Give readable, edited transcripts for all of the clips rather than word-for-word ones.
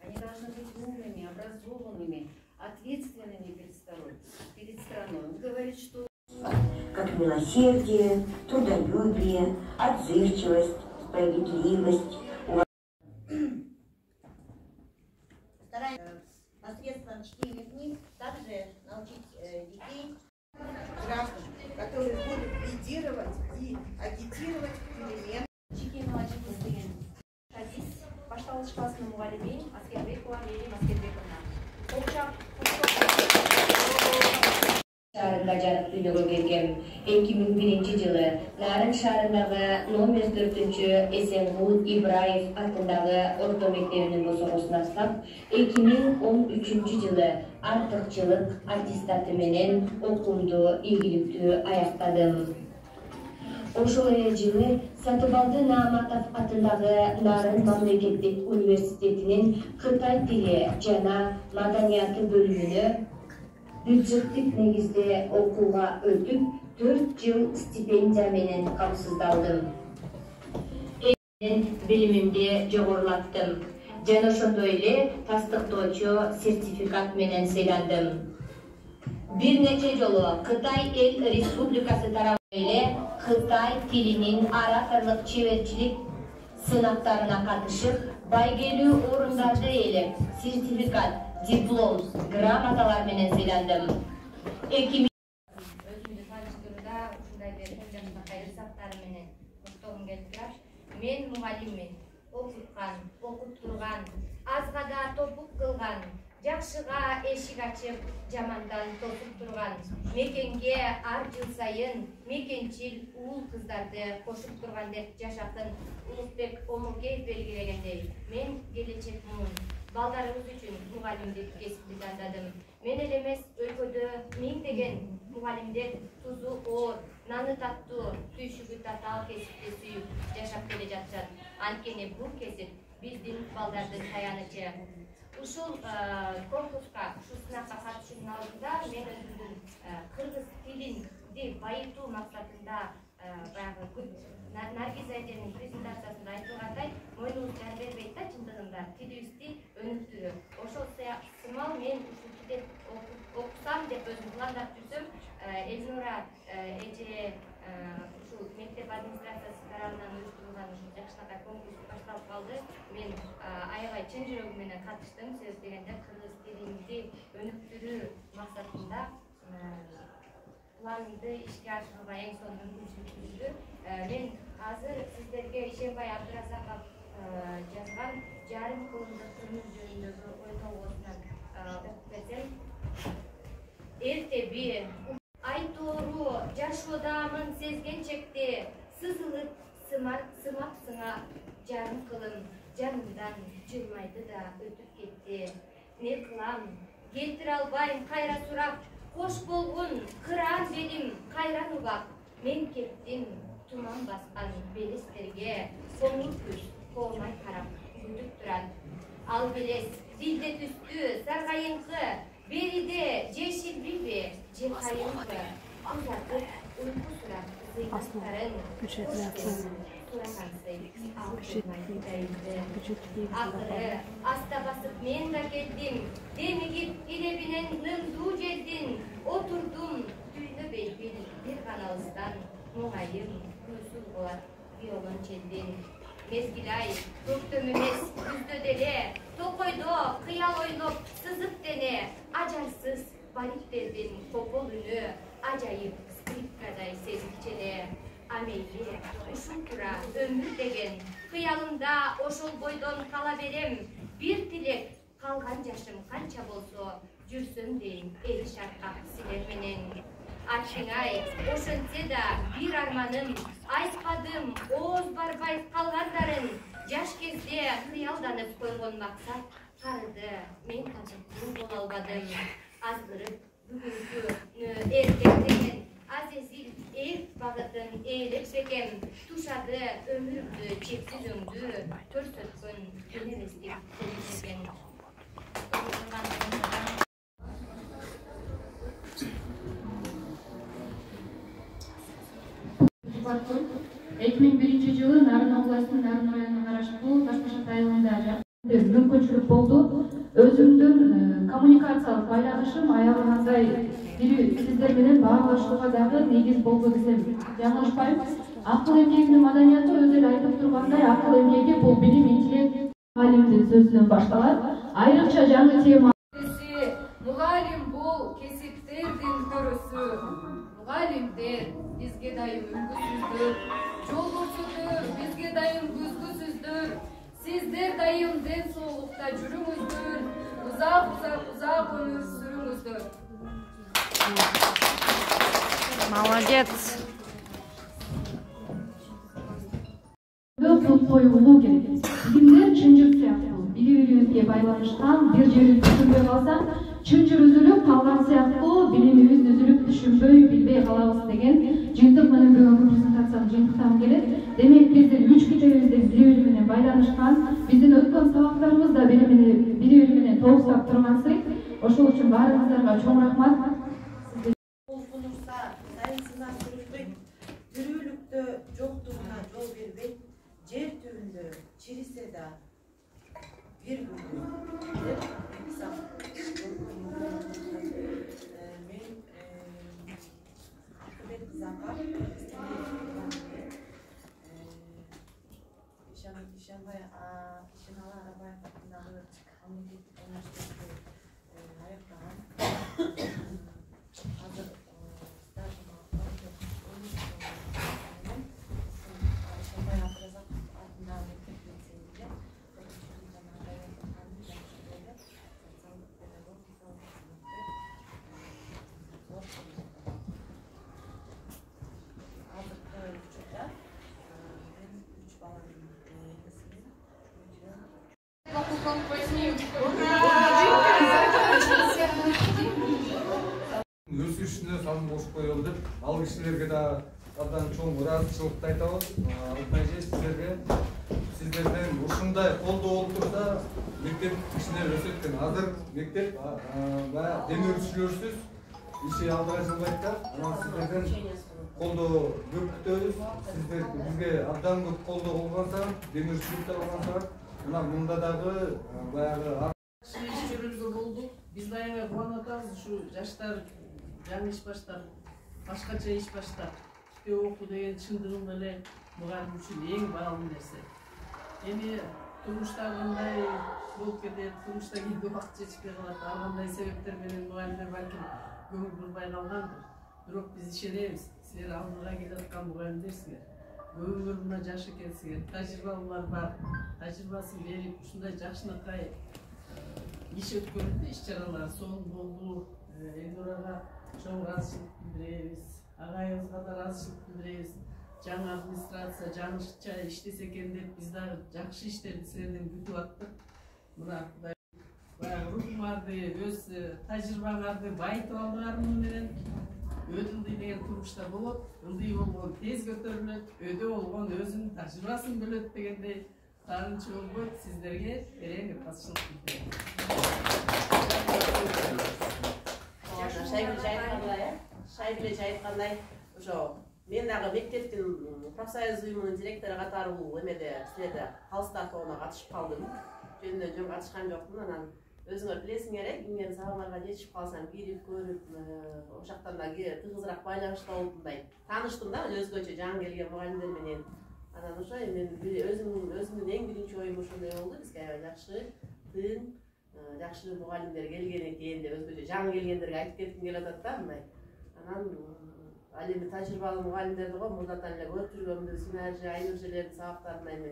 Они должны быть умными, образованными, ответственными перед страной. Он говорит, что как милосердие, трудолюбие, отзывчивость, справедливость. Стараемся посредством чтения книг также научить детей, граждан, которые будут лидировать и агитировать перемен. Башталыш классының мұғалімі Аскербекова Мелим Аскербековна. Шаарында жарык дүйнөгө келген 2001 жылы Нарын шаарындагы номер 4 Эсенгул Ибраев атындагы орто мектебинин босогосуна астап, 2013 жылы артыкчылык аттестаты менен окуумду ийгиликтүү аяктадым. Ошол жылы Сатыбалды Нааматов атындагы Нарын мамлекеттик университетинин Кытай тили жана маданияты бөлүмүнө бюджеттик негизде окууга өтүп, 4 жыл стипендия менен камсыздалдым. Билимимди жогорулаттым. Жана ошондой эле тастыктоочу сертификат менен сыйландым. Бир нече жолу Кытай Эл Республикасы тарабынан эле Кытай тилинин ораторлук чеберчилик сынактарына катышып, байгелүү орундарды ээлеп, сертификат, диплом, грамоталар менен сыйландым. Өзүмдү тааныштырууда ушундай бир кайрылык сактары менен коштогум келип турат. Мен мугалиммин, окуткан, окуп турган, азга да топук кылган, жакшыга эшик ачып, жамандан тосуп турган, мекенге ар жыл сайын мекенчил уул кыздарды кошуп турган деп жашакын Улукбек Омокеев белгилегендей, мен келечекмин. Балдарыбыз үчүн мугалимдик кесипти тандадым. Мен эле эмес, өлкөдө миңдеген мугалимдер тузу оор, наны таттуу, түйшүгү татаал кесипти сүйүп жашап келе жатышат. Анткени бул кесип биздин балдардын таянычы. Ушул конкурска, ушул сынакка катышуунун алдында мен өзүмдүн кыргыз тилинди байытуу максатында баягы Наргиз Айденин презентациясында айтылгандай, мойнубуз жан бербейт да чындыгында тилибизди өнүктүрүү. Ошол сымал мен ушул тилде окусам деп өзүм пландап жүрсөм, Элнура эже ушул мектеп администрациясы тарабынан уюштурулган ушул жакшынакай конкурс башталып калды. Мен аябай чын жүрөгүм менен катыштым, себеп дегенде кыргыз тилинди өнүктүрүү максатында планды ишке ашырууга эң сонун мүмкүнчүлүк түздү. Мен азыр сиздерге Ишенбай Абдыразаков жазган жарым кылымдык өмүр жөнүндөгү ой толгоосунан окуп берсем. Эртеби айтору жашоодамын сезген чекте, сызылып сымап сыңа жарым кылым, жанымдан жылмайды да өтүп кетти. Не кылам, келтире албайм кайра сурап, кош болгон кыраан белим кайран убак. Мен кеттим туман баскан белестерге, коңур күз колмай карап күтүп турат. Ал белес дилде түстү саргайыңкы, бериде жешил биби же кайыңкы. Узатып уйку сурап зыйкаттарын акыры аста басып мен да келдим, демигип илебинен нымдуу жердин, отурдум түйнө бейбил бир гана алыстан, муңайым күнсүз болот биолон челдин. Мезгил ай көктөм эмес күздө деле, токойдо кыял ойноп сызып дене, ажарсыз бариттердин копол үнү, ажайып скрипкадай сезикчеле. Амейли ушул тура өмүр деген, кыялымда ошол бойдон кала берем. Бир тилек калган жашым канча болсо, жүрсөм дейм эли шаркак силер менен. Ачыңай ошентсе да бир арманым, айтпадым ооз барбай калгандарын. Жаш кезде кыялданып койгон максат карыды, мен качыптуу боло албадым. Азгырып бүгүнкү эртең деген азизил эрт багытын ээлеп бекем, тушады өмүрүмдү чексиз өңдү, көрсөткөн өнебездик келишеген. Жылы Нарын областынын Нарын районуна караштуу Таш-Башат айылында мүмкүнчүлүк болду. Өзүмдүн коммуникациялык байланышым аябагандай сиздер менен баарлашууга дагы негиз болду десем жаңылышпайм. Акыл эмгегинин маданияты өзү эле айтып тургандай, акыл эмгеги бул билим, интеллект мугалимдин сөзүнөн башталат. Айрыкча жаңы тема мугалим бул кесиптердин көрөсү. Мугалимдер бизге дайым үлгүсүздөр, жол көрсөтөр, бизге дайым көзгүсүздөр. Сиздер дайым ден соолукта жүрүңүздөр, узак өмүр сүрүңүздөр. Молодец. Пул коюлуу керек. Билимдер чынжыр сыяктуу, бири-бирибизге байланышкан, бир жерин түшүнбөй калсак, чынжыр үзүлүп калган сыяктуу, билимибиз үзүлүп түшүнбөй, билбей калабыз деген жыйынтык менен бүгүнкү презентациянын жыйынтыктан келет. Демек биздин 3 китебиз да бири-бири менен байланышкан, биздин өткөн сабактарыбыз да бири-бири менен тогуштап тургансый. Ошол үчүн баарыңыздарга чоң рахмат. Толкунурса, сайысына сүрүшпөйт, тирүүлүктө жоктугуна жол бербейт, жер түбүндө чирисе да бир күндө деп мен Акылбек кызакка Ишеналы Арабаев атындагы мамлекеттик университетти аяктаган. Азыр стажым Ишенбай Абдыразак атындагы мектеп лицейинде социалдык педагогикалык азыркы учурда мен 3 баланын энесимин. Өсүшүнө салым кошуп коелу деп, ал кишилерге да абдан чоң ыраазычылыкты айтабыз. Алтынай сиздерге сиздерден ушундай колдоо болуп турса, мектеп кичине өсөт экен. Азыр мектеп баягы демөөрчүлөрсүз иши алдыга жылбайт да. Анан сиздерден колдоо көп күтөбүз. Сиздер бизге абдан көп колдоо болгонса, демөөрчүлүктө болгонса, мына мында дагы баягы иш жүргүзүү болду. Биз да аябай кубанып атабыз. Ушу жаштар жаңы иш баштап, башкача иш баштап, китеп окуу деген чындыгында эле мугалим үчүн эң баалуу нерсе. Эми турмушта кандай болуп кетет, турмушта кийинки убакыт жетишпей калат, ар кандай себептер менен мугалимдер балким көңүл бурбай калгандыр. Бирок биз ишенебиз, силер алдыга келаткан мугалимдерсиңер. Көп өмүр мына жаш экенсиңер, тажрыйбалар бар, тажрыйбасын берип, ушундай жакшынакай иш өткөрүп, иш-чаралар сонун болду. Элнурага чоң ыраазычылык билдиребиз, агайыбызга да ыраазычылык билдиребиз. Жаңы администрация жаңыча иштесе экен деп биз дагы жакшы иштерди силерден күтүп аттык. Мына Кудай баягы рухуңарды, өз тажрыйбаңарды байытып алдыңар менен өдүлдүй деген турмушта болот. Ылдый болгон тез көтөрүлөт, өдө болгон өзүнүн тажрыйбасын бөлөт дегендей таарынчы болбойт. Сиздерге терең ырзачылык билдирем. Шайгиле айткандай, ошо мен дагы мектептин профсоюз уюмунун директору катары бул эмеде силерде калыстартууна катышып калдым. Жөндөн жөн катышкан жокмун. Анан өзүңөр билесиңер, кимден сабаңарга жетишип калсам, кирип көрүп, ошол жактан да тыгызыраак байланышта болуп мындай тааныштым да, өзгөчө жаңы келген мугалимдер менен. Анан ошо мен өзүмдүн эң биринчи оюм ошондой болду. Бизге жакшы, тын, жакшы мугалимдер келген экен деп өзгөчө жаңы келгендерге айтып кетким келип атат да мындай. Анан ал эми тажрыйбалуу мугалимдерди го мурдатан эле көрүп жүргөнбүз, Синажы, Айнуржелердин сабактарында эми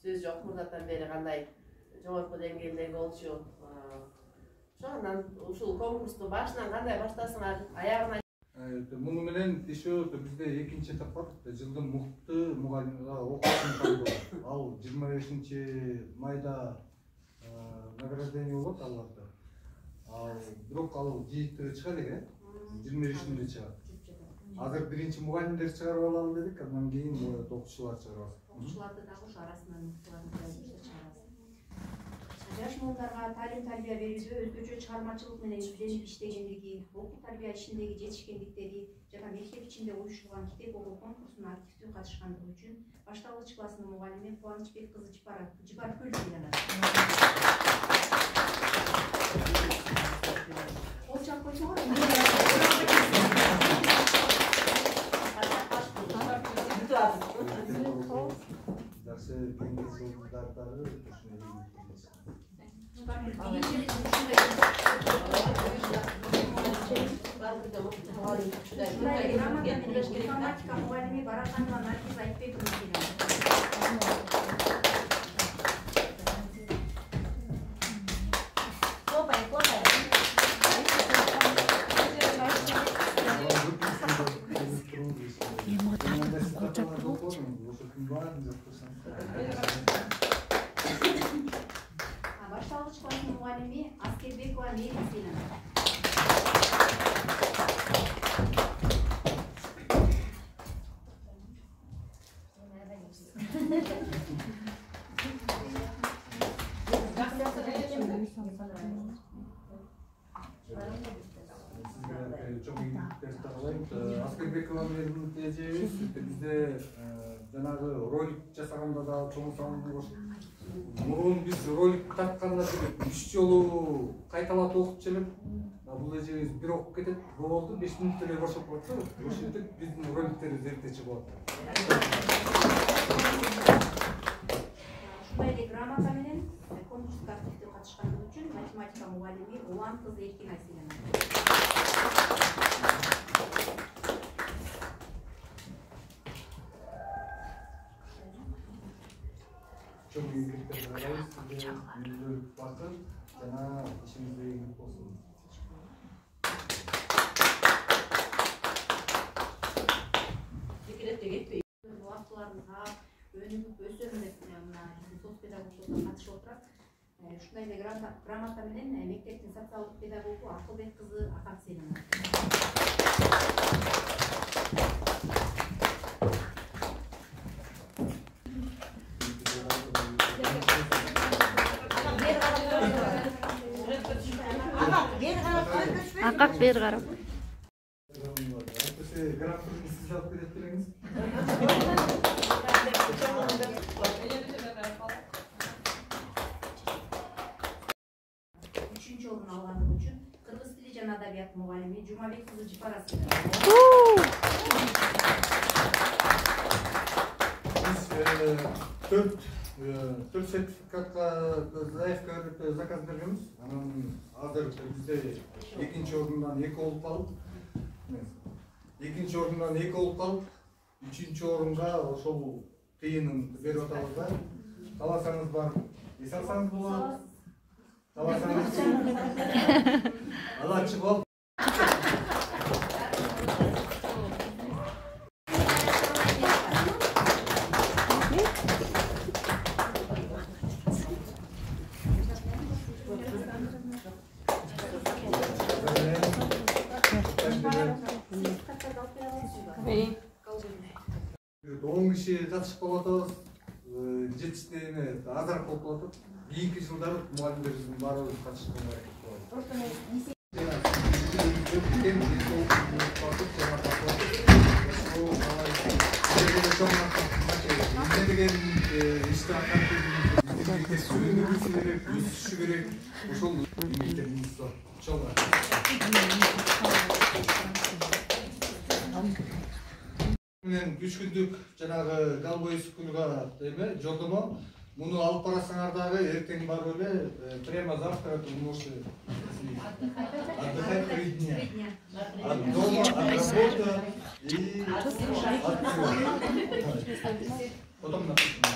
сөз жок, мурдатан бери кандай жогорку деңгээлдеги болчу. Ошо анан ушул конкурсту башынан кандай баштасыңар, аягына муну менен тишөө бизде экинчи этап бар. Жылдын мыкты мугалимге окуучу ал 25-майда награждение болот аларды. Бирок ал жыйынтыгы чыгат экен. 25-нде чыгат. Азыр биринчи мугалимдер чыгарып алалы дедик, андан кийин окуучулар чыгарабыз. Окуучуларды дагы ушу арасынан чыгарабыз. Жаш муундарга талим-тарбия берүүдө өзгөчө чыгармачылык менен изденип иштегендиги, окуу тарбия ишиндеги жетишкендиктери жана мектеп ичинде уюштурулган китеп окуу конкурсуна активдүү катышкандыгы үчүн башталгыч класснын мугалими Кубанычбек кызы Жыпаркүл ыйланат. жакшы кеңеш жолдардагы ушундай информатика мугалими Бараканова Наргиз Айтбековна. Башталгыч класс мугалими Аскербекова Мерисина. Аскербекованын эжебиз бизде жанагы ролик жасаганда да чоң салым. Мурун биз ролик тартканда 3 жолу кайталап окуп келип, бул эжебиз бир окуп кетет, болду 5 мүнөт эле бошоп коет. Ошентип биздин роликтерди зерттечи болот. Ушундай эле грамота менен конкурска активдүү катышкандыгы үчүн математика мугалими Улан кызы Эркин Айселена. Çok iyilikler arayız. Size müdür bakın. Sana işimizde iyilik olsun. Убактыларыңызга өнүгүп өсөм деп мына соц педагогдордон катышып отурат. Ушундай эле грамота менен мектептин социалдык педагогу Акылбек кызы Акапселина. Акак бер карап. Үчүнчү орун алгандыгы үчүн кыргыз тили жана адабият мугалими Жумабек кызы Жипарасова. Төрт сертификатка заявка берип заказ бергенбиз. Анан азыр бизде экинчи орундан 2 болуп калып, үчүнчү орунга ошол тыйынын берип атабыз да. Кааласаңыз барып эс алсаңыз болот. Кааласаңыз алачы болуп катышып калып атабыз. Жетиштене азыраак болуп атат. Кийинки жылдары мугалимдерибиздин баардыгы катышып Мен 3 күндүк жанагы Галбой скулга жолдомо муну алып барасыңар дагы эртең барып эле прямо завтра можете отдыхать 3 дня. От дома, от работы и потом написано.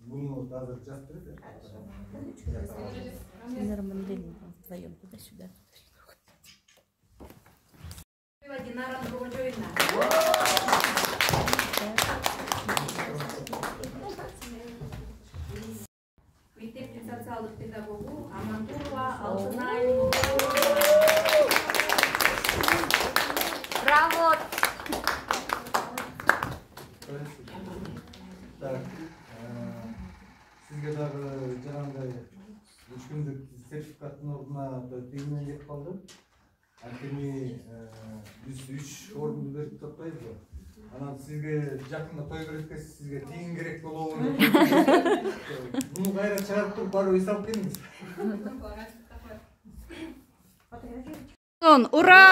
Bunu daha da жазып даем туда-сюда. Динара Другожоевна. Мектептин социалдык педагогу Амантурова Алтынай. Браво! Так, сизге дагы жанагындай 3 күндүк сертификаттын ордуна тегінен кетіп қалды. Анткени биз 3 орунду берип таппайбызбы? Анан сизге жакында той керек экен, сизге тегин керек болобу? Муну кайра чыгарып туруп барып эс алып келиңиз. Ура!